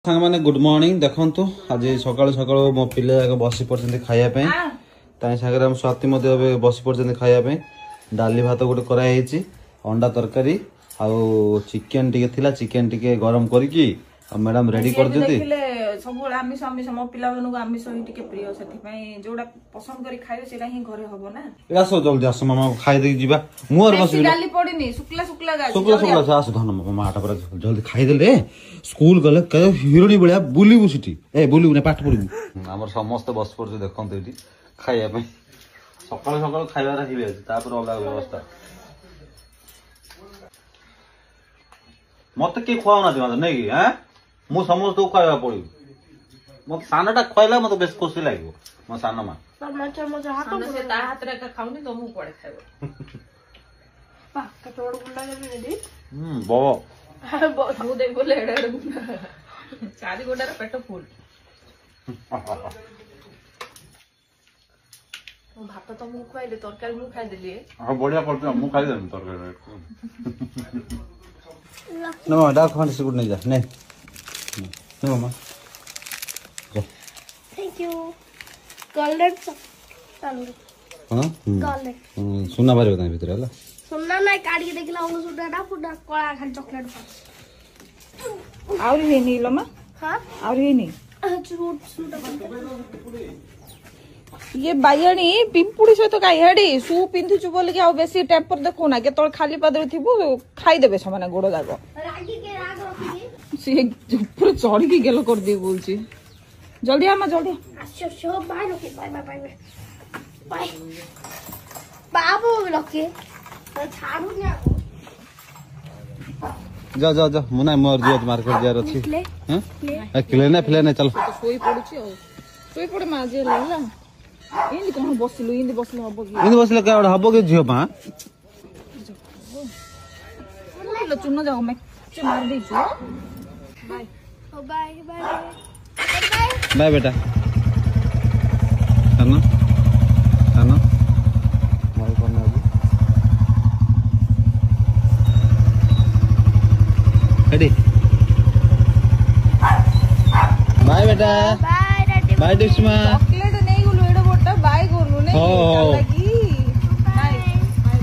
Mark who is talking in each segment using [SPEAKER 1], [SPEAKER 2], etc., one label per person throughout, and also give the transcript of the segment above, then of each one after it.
[SPEAKER 1] सांग माने good morning देखंतु आज सकाळ सकाळ मो पिले बसी पड़ते खाया सागर स्वाति बसी पड़ते खाया डाली भात गोटे कराई अंडा तरकारी आउ चिकेन टिके चिकेन टिके गरम करके मैडम रेडी कर देती
[SPEAKER 2] सब आमिष आमिष मो पिला मानक आमिष ही टिके प्रिय सेति जोड़ा पसंद करी खाइयो सेटा ही घरे हबो ना आसो जल्दी आसो मामा खाई दे जीवा मुहर बस डाली पड़िनी सुकला सुकला गाछ
[SPEAKER 1] सुकला सुकला आसो धन मामा आटा पर जल्दी खाई देले स्कूल गले कय हिरोनी बळिया बुलीबु सिटी ए बुलीबु ने पाठ पढिबु हमर समस्त बस पड़ते देखंत एटी खाइया पे सकाळ सकाळ खाइबा रा हिबे तापर अलग व्यवस्था मत के खुआउना दिमा नै कि हैं मु समस्त खाइबा पड़ी मो सानाटा खइला मते बेस खुशी लागो मो सानमा
[SPEAKER 2] टमाटर मो हाथ से ता हाथ रे का खाउनी तो मु पड़े खाइबो पा कटोड़ गुंडा ले दी
[SPEAKER 1] बो
[SPEAKER 2] मु दे बोले एडा गुंडा चारी गोडा रे पेट फुल भात तो मु खाइले तरकारी मु खाइ देली
[SPEAKER 1] हां बढ़िया करते मु खाइ देम तरकारी नो डा खान से गुड नहीं जा नहीं नो मामा
[SPEAKER 3] थैंक यू गोल्डन चालू
[SPEAKER 1] हां
[SPEAKER 3] गोल्डन
[SPEAKER 1] सुना बारे बता भीतर हला
[SPEAKER 3] सुनना ना काट के देखला उन सुडा फुडा कळा खाली चॉकलेट पा
[SPEAKER 2] और हे नी लमा
[SPEAKER 3] हां
[SPEAKER 2] और हे नी
[SPEAKER 3] सुडा
[SPEAKER 2] ये बायणी पिंपुड़ी सहित काई हेडी सु पिंधुचु बोल के आ बेसी टेम्पर देखो ना के तोर खाली पादर थिबो खाई देबे समान गोड़ दाग
[SPEAKER 3] रागी के राग रखी
[SPEAKER 2] से पूरा चढ़ी के गेलो कर दी बोलची जल्दी आमा जल्दी
[SPEAKER 3] अच्छा शो बाय लोके बाय बाय बाय बाय बाबू लोके छाड़ू ना
[SPEAKER 1] जा जा जा मुना मोर दिया मार्केट जा रही हैं अकेले ना फिले ना चल
[SPEAKER 2] तो सोई पड़ुची सोई पड़े मा जे लेला इंदी कोन बसलु इंदी बसलु हबो की
[SPEAKER 1] इंदी बसले का हबो के झियो पा
[SPEAKER 2] लो चुन जाओ मैं चे मार दे छु बाय
[SPEAKER 3] बाय बाय
[SPEAKER 1] बाय बेटा खाना खाना भाई करना अभी रेडी बाय बेटा
[SPEAKER 3] बाय डैडी
[SPEAKER 1] बाय डिस्मा
[SPEAKER 2] चॉकलेट नहीं गुलो एडो बोटा बाय गोलु नहीं
[SPEAKER 1] हो
[SPEAKER 2] लगी बाय बाय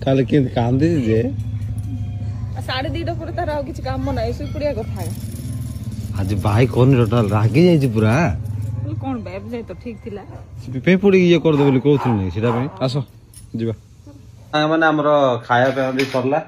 [SPEAKER 1] काल के काम दे जे
[SPEAKER 2] 2:30 पर तार आ किछ काम नै सुई पड़िया कथा
[SPEAKER 1] आज भाई कोन टोटल रागी जाई छी पूरा
[SPEAKER 2] कौन बैब जाए तो ठीक थिला
[SPEAKER 1] पे पड़ी ये कर दे बोली कहथु नै सीधा पे आसो जीवा माने हमरो खाया पे अभी सरला